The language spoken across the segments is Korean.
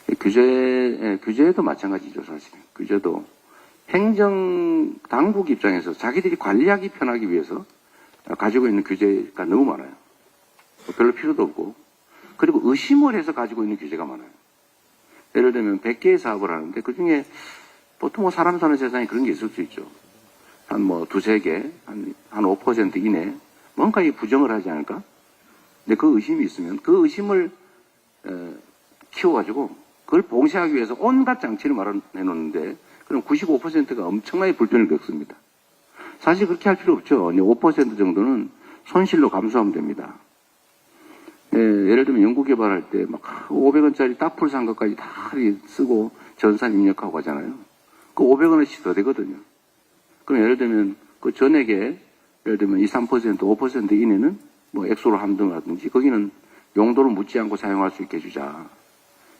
규제도 마찬가지죠, 사실. 규제도 행정 당국 입장에서 자기들이 관리하기 편하기 위해서 가지고 있는 규제가 너무 많아요. 별로 필요도 없고. 그리고 의심을 해서 가지고 있는 규제가 많아요. 예를 들면 100개의 사업을 하는데 그 중에 보통 사람 사는 세상에 그런 게 있을 수 있죠. 한 두세 개, 한 5% 이내 뭔가 부정을 하지 않을까? 근데 그 의심이 있으면 그 의심을 키워가지고 그걸 봉쇄하기 위해서 온갖 장치를 마련해 놓는데 그럼 95%가 엄청나게 불편을 겪습니다. 사실 그렇게 할 필요 없죠. 5% 정도는 손실로 감수하면 됩니다. 예를 들면 연구개발할 때 막 500원짜리 딱풀 산 것까지 다 쓰고 전산 입력하고 가잖아요. 그 500원어치 더 되거든요. 그럼 예를 들면 그 전액에 예를 들면 2, 3%, 5% 이내는 액수로 함등하든지 거기는 용도를 묻지 않고 사용할 수 있게 해주자.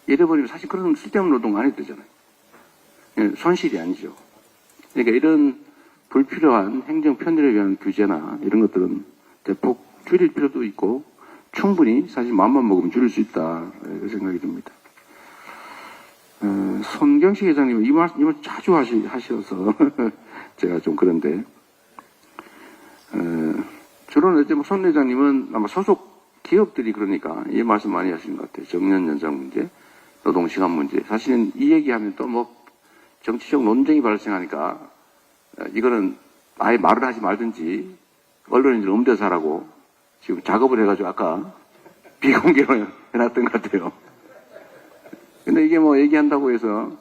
이래버리면 사실 그런 쓸데없는 노동 안 해도 되잖아요. 손실이 아니죠. 그러니까 이런 불필요한 행정 편의를 위한 규제나 이런 것들은 대폭 줄일 필요도 있고 충분히 사실 마음만 먹으면 줄일 수 있다. 이런 생각이 듭니다. 손경식 회장님은 이 말 자주 하셔서 제가 좀 그런데 주로는 이제 손 회장님은 아마 소속 기업들이 그러니까 이 말씀 많이 하시는 것 같아요. 정년 연장 문제, 노동시간 문제. 사실은 이 얘기하면 또 정치적 논쟁이 발생하니까 이거는 아예 말을 하지 말든지 언론인들 음대사라고 지금 작업을 해가지고 아까 비공개로 해놨던 것 같아요. 근데 이게 얘기한다고 해서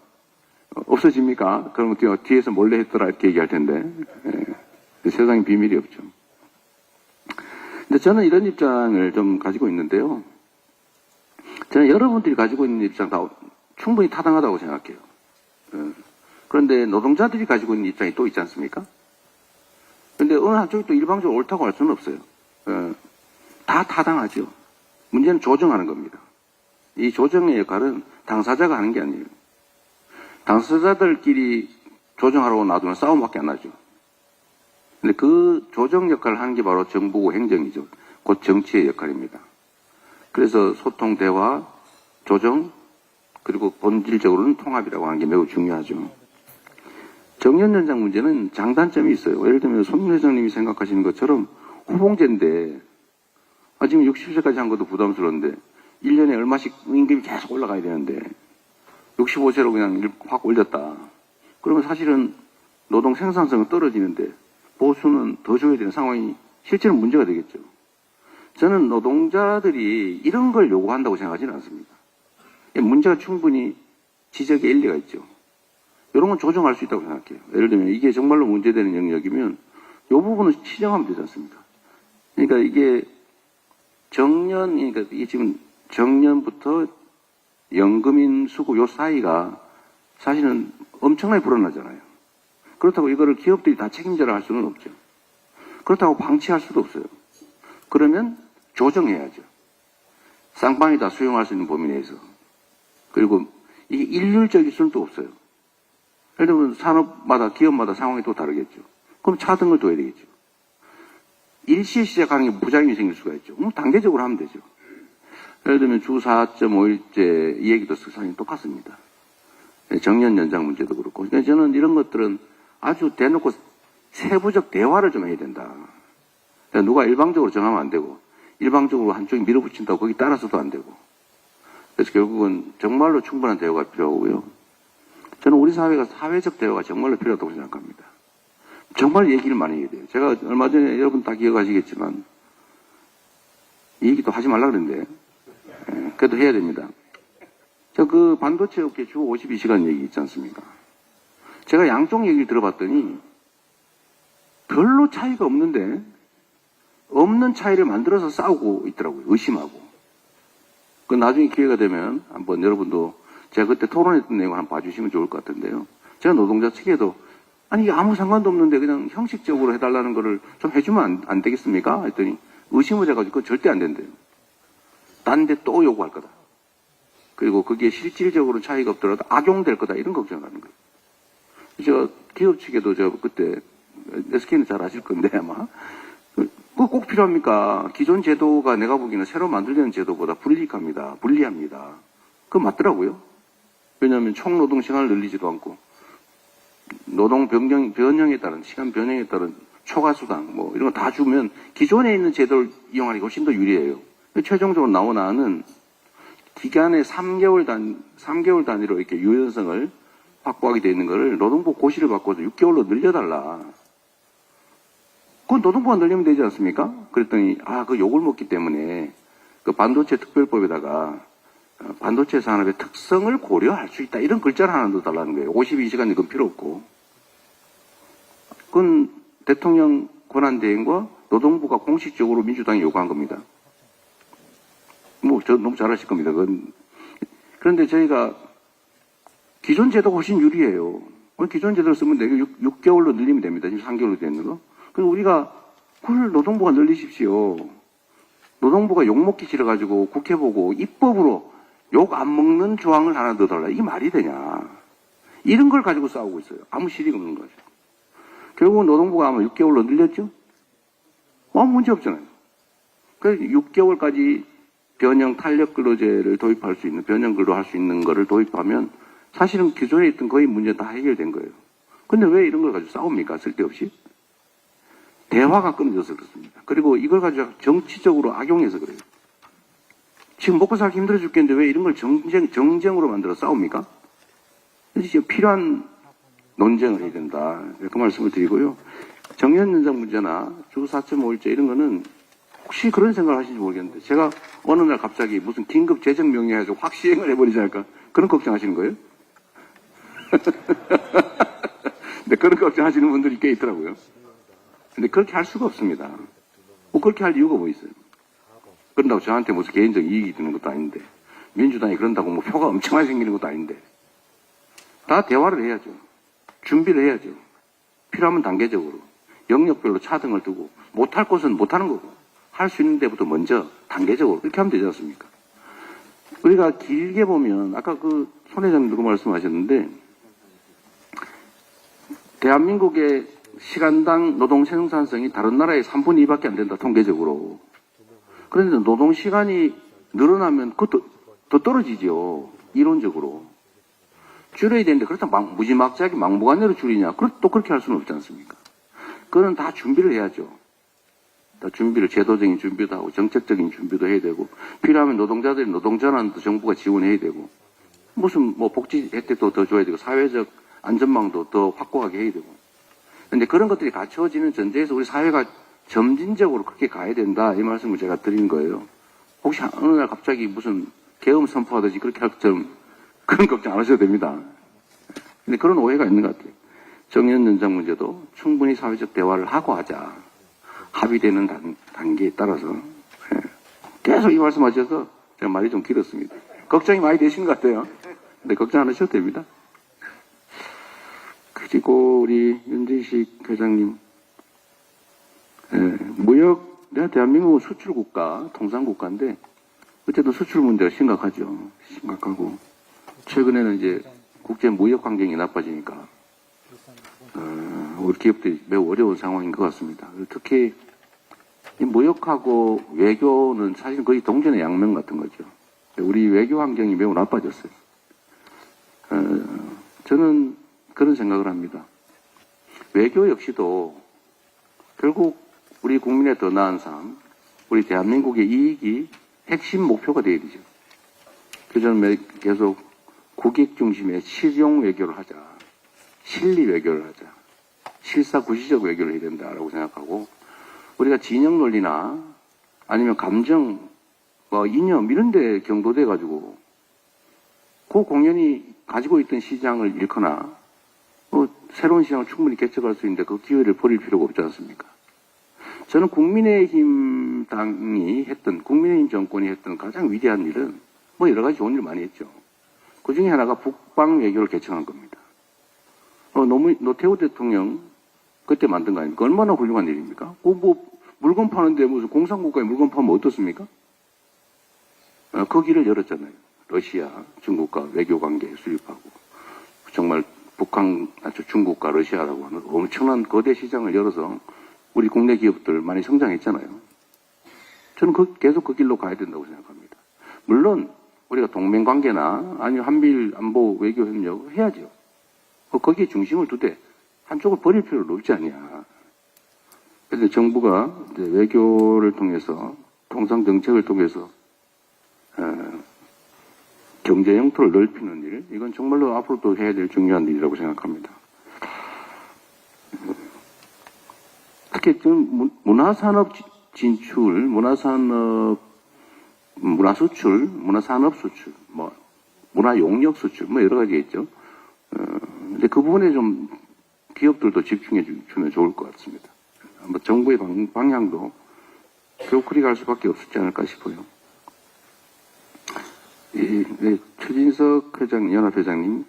없어집니까? 그러면 뒤에서 몰래 했더라 이렇게 얘기할 텐데. 세상에 비밀이 없죠. 근데 저는 이런 입장을 좀 가지고 있는데요. 저는 여러분들이 가지고 있는 입장 다 충분히 타당하다고 생각해요. 그런데 노동자들이 가지고 있는 입장이 또 있지 않습니까? 그런데 어느 한쪽이 또 일방적으로 옳다고 할 수는 없어요. 다 타당하죠. 문제는 조정하는 겁니다. 이 조정의 역할은 당사자가 하는 게 아니에요. 당사자들끼리 조정하라고 놔두면 싸움밖에 안 나죠. 근데 그 조정 역할을 하는 게 바로 정부고 행정이죠. 곧 정치의 역할입니다. 그래서 소통, 대화, 조정, 그리고 본질적으로는 통합이라고 하는 게 매우 중요하죠. 정년 연장 문제는 장단점이 있어요. 예를 들면 손 회장님이 생각하시는 것처럼 후봉제인데 지금 60세까지 한 것도 부담스러운데 1년에 얼마씩 임금이 계속 올라가야 되는데 65세로 그냥 확 올렸다. 그러면 사실은 노동 생산성은 떨어지는데 보수는 더 줘야 되는 상황이 실제로 문제가 되겠죠. 저는 노동자들이 이런 걸 요구한다고 생각하지는 않습니다. 문제가 충분히 지적에 일리가 있죠. 이런 건 조정할 수 있다고 생각해요. 예를 들면 이게 정말로 문제되는 영역이면 이 부분은 시정하면 되지 않습니까? 그러니까 이게 그러니까 이게 지금 정년부터 연금인 수급 요 사이가 사실은 엄청나게 불어나잖아요. 그렇다고 이거를 기업들이 다 책임져라 할 수는 없죠. 그렇다고 방치할 수도 없어요. 그러면 조정해야죠. 쌍방이 다 수용할 수 있는 범위 내에서. 그리고 이게 일률적일 수는 또 없어요. 예를 들면 산업마다 기업마다 상황이 또 다르겠죠. 그럼 차등을 둬야 되겠죠. 일시에 시작하는 게 부작용이 생길 수가 있죠. 단계적으로 하면 되죠. 예를 들면 주 4.5일제 이 얘기도 사실 똑같습니다. 정년 연장 문제도 그렇고. 그러니까 저는 이런 것들은 아주 대놓고 세부적 대화를 좀 해야 된다. 그러니까 누가 일방적으로 정하면 안 되고 일방적으로 한쪽이 밀어붙인다고 거기 따라서도 안 되고. 그래서 결국은 정말로 충분한 대화가 필요하고요. 저는 우리 사회가 사회적 대화가 정말로 필요하다고 생각합니다. 정말 얘기를 많이 해야 돼요. 제가 얼마 전에 여러분 다 기억하시겠지만 이 얘기도 하지 말라 그랬는데 그래도 해야 됩니다. 저 그 반도체 업계 주 52시간 얘기 있지 않습니까? 제가 양쪽 얘기를 들어봤더니 별로 차이가 없는데 없는 차이를 만들어서 싸우고 있더라고요. 의심하고. 그 나중에 기회가 되면 한번 여러분도 제가 그때 토론했던 내용을 한번 봐주시면 좋을 것 같은데요. 제가 노동자 측에도 아니 이게 아무 상관도 없는데 그냥 형식적으로 해달라는 거를 좀 해주면 안 되겠습니까? 했더니 의심을 해가지고 그거 절대 안 된대요. 딴 데 또 요구할 거다. 그리고 그게 실질적으로 차이가 없더라도 악용될 거다. 이런 걱정을 하는 거예요. 저 기업 측에도 저 그때 SK는 잘 아실 건데 아마 그거 꼭 필요합니까? 기존 제도가 내가 보기에는 새로 만들려는 제도보다 불리합니다. 그거 맞더라고요. 왜냐하면 총 노동 시간을 늘리지도 않고 노동 변형에 따른 시간 변형에 따른 초과수당 뭐 이런 거 다 주면 기존에 있는 제도를 이용하는 게 훨씬 더 유리해요. 최종적으로 나온 안은 기간의 3개월 단위로 이렇게 유연성을 확보하게 되어 있는 거를 노동부 고시를 바꿔서 6개월로 늘려달라. 그건 노동부가 늘리면 되지 않습니까? 그랬더니 그 욕을 먹기 때문에 그 반도체 특별법에다가 반도체 산업의 특성을 고려할 수 있다. 이런 글자를 하나 넣어달라는 거예요. 52시간 이건 필요 없고. 그건 대통령 권한대행과 노동부가 공식적으로 민주당이 요구한 겁니다. 저 너무 잘하실 겁니다. 그런데 저희가 기존 제도가 훨씬 유리해요. 기존 제도를 쓰면 되게 6개월로 늘리면 됩니다. 지금 3개월로 되는 거. 그리고 우리가 그걸 노동부가 늘리십시오. 노동부가 욕먹기 싫어가지고 국회 보고 입법으로 욕 안 먹는 조항을 하나 넣어달라. 이게 말이 되냐. 이런 걸 가지고 싸우고 있어요. 아무 실익 없는 거죠. 결국은 노동부가 아마 6개월로 늘렸죠? 아무 문제 없잖아요. 그래서 6개월까지 변형 탄력 근로제를 도입할 수 있는, 변형 근로 할 수 있는 거를 도입하면 사실은 기존에 있던 거의 문제 다 해결된 거예요. 근데 왜 이런 걸 가지고 싸웁니까? 쓸데없이? 대화가 끊어져서 그렇습니다. 그리고 이걸 가지고 정치적으로 악용해서 그래요. 지금 먹고 살기 힘들어 죽겠는데 왜 이런 걸 정쟁으로 만들어 싸웁니까? 그래서 필요한 논쟁을 해야 된다. 그 말씀을 드리고요. 정년 연장 문제나 주 4.5일제 이런 거는 혹시 그런 생각을 하시는지 모르겠는데 제가 어느 날 갑자기 무슨 긴급 재정 명령 해가지고 확 시행을 해버리지 않을까 그런 걱정하시는 거예요? 근데 그런 걱정하시는 분들이 꽤 있더라고요. 근데 그렇게 할 수가 없습니다. 그렇게 할 이유가 뭐 있어요? 그런다고 저한테 무슨 개인적 이익이 드는 것도 아닌데 민주당이 그런다고 뭐 표가 엄청 많이 생기는 것도 아닌데 다 대화를 해야죠. 준비를 해야죠. 필요하면 단계적으로 영역별로 차등을 두고 못할 곳은 못하는 거고 할 수 있는 데부터 먼저 단계적으로 그렇게 하면 되지 않습니까? 우리가 길게 보면 아까 손 회장님도 그 말씀하셨는데 대한민국의 시간당 노동 생산성이 다른 나라의 3분의 2밖에 안 된다 통계적으로. 그런데 노동 시간이 늘어나면 그것도 더 떨어지죠. 이론적으로. 줄여야 되는데 그렇다고 무지막지하게 막무가내로 줄이냐. 또 그렇게 할 수는 없지 않습니까? 그거는 다 준비를 해야죠. 다 준비를 제도적인 준비도 하고 정책적인 준비도 해야 되고 필요하면 노동자들이 노동전환도 정부가 지원해야 되고 무슨 복지 혜택도 더 줘야 되고 사회적 안전망도 더 확고하게 해야 되고 그런데 그런 것들이 갖춰지는 전제에서 우리 사회가 점진적으로 그렇게 가야 된다 이 말씀을 제가 드린 거예요. 혹시 어느 날 갑자기 무슨 계엄 선포하듯이 그렇게 할 것처럼 그런 걱정 안 하셔도 됩니다. 근데 그런 오해가 있는 것 같아요. 정년 연장 문제도 충분히 사회적 대화를 하고 하자. 합의되는 단계에 따라서. 계속 이 말씀하셔서 제가 말이 좀 길었습니다. 걱정이 많이 되신 것 같아요. 근데 걱정 안 하셔도 됩니다. 그리고 우리 윤진식 회장님, 내가 대한민국은 수출국가, 통상국가인데 어쨌든 수출 문제가 심각하죠. 심각하고 최근에는 이제 국제 무역 환경이 나빠지니까 우리 기업들이 매우 어려운 상황인 것 같습니다. 특히 이 무역하고 외교는 사실 거의 동전의 양면 같은 거죠. 우리 외교 환경이 매우 나빠졌어요. 저는 그런 생각을 합니다. 외교 역시도 결국 우리 국민의 더 나은 삶, 우리 대한민국의 이익이 핵심 목표가 되어야 되죠. 그래서 저는 계속 국익 중심의 실용 외교를 하자. 실리 외교를 하자. 실사구시적 외교를 해야 된다라고 생각하고 우리가 진영 논리나 아니면 감정, 이념 이런 데 경도돼 가지고 그 공연이 가지고 있던 시장을 잃거나 새로운 시장을 충분히 개척할 수 있는데 그 기회를 버릴 필요가 없지 않습니까? 저는 국민의힘 당이 했던 국민의힘 정권이 했던 가장 위대한 일은 여러 가지 좋은 일 많이 했죠. 그 중에 하나가 북방 외교를 개척한 겁니다. 노태우 대통령 그때 만든 거 아닙니까? 얼마나 훌륭한 일입니까? 물건 파는데 무슨 공산국가에 물건 파면 어떻습니까? 그 길을 열었잖아요. 러시아, 중국과 외교관계 수립하고 정말 북한, 중국과 러시아라고 하는 엄청난 거대 시장을 열어서 우리 국내 기업들 많이 성장했잖아요. 저는 계속 그 길로 가야 된다고 생각합니다. 물론 우리가 동맹관계나 아니면 한미일 안보 외교 협력 해야죠. 거기에 중심을 두되 한쪽을 버릴 필요는 없지 않냐. 그래서 정부가 이제 외교를 통해서 통상 정책을 통해서 경제 영토를 넓히는 일, 이건 정말로 앞으로도 해야 될 중요한 일이라고 생각합니다. 특히 지금 문화산업 진출, 문화수출, 문화산업 수출, 문화용역 수출, 여러 가지 있죠. 근데 그 부분에 좀 기업들도 집중해 주면 좋을 것 같습니다. 정부의 방향도 결국 그리 갈 수밖에 없지 않을까 싶어요. 최진석 회장, 연합회장님,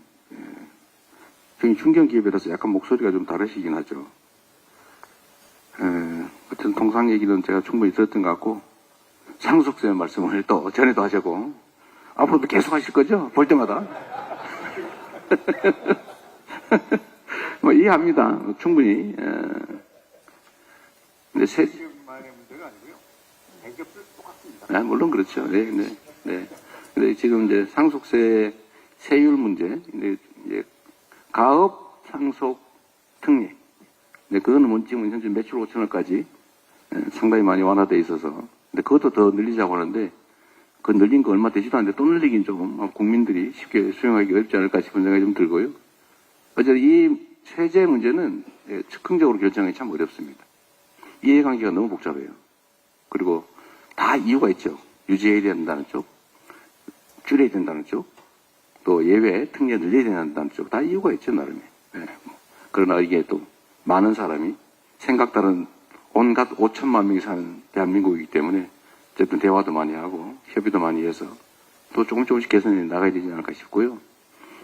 저희 중견기업에 대해서 약간 목소리가 좀 다르시긴 하죠. 어쨌든 통상 얘기는 제가 충분히 들었던 것 같고, 상속세 말씀을 또 전에도 하셨고, 앞으로도 계속 하실 거죠? 볼 때마다. 이해합니다. 충분히. 근데 기업만의 문제가 아니고요. 대기업도 똑같습니다. 물론 그렇죠. 네. 근데 지금 이제 상속세 세율 문제, 이제 가업 상속 특례. 근데 그거는 지금 현재 매출 5천억까지 상당히 많이 완화되어 있어서, 근데 그것도 더 늘리자고 하는데, 그 늘린 거 얼마 되지도 않는데 또 늘리긴 좀 국민들이 쉽게 수용하기 어렵지 않을까 싶은 생각이 좀 들고요. 어쨌든 이 세제 문제는 즉흥적으로 결정하기 참 어렵습니다. 이해관계가 너무 복잡해요. 그리고 다 이유가 있죠. 유지해야 된다는 쪽, 줄여야 된다는 쪽, 또 예외, 특례 늘려야 된다는 쪽, 다 이유가 있죠, 나름에. 그러나 이게 또 많은 사람이 생각 다른 온갖 5천만 명이 사는 대한민국이기 때문에 어쨌든 대화도 많이 하고 협의도 많이 해서 또 조금씩 개선해 나가야 되지 않을까 싶고요.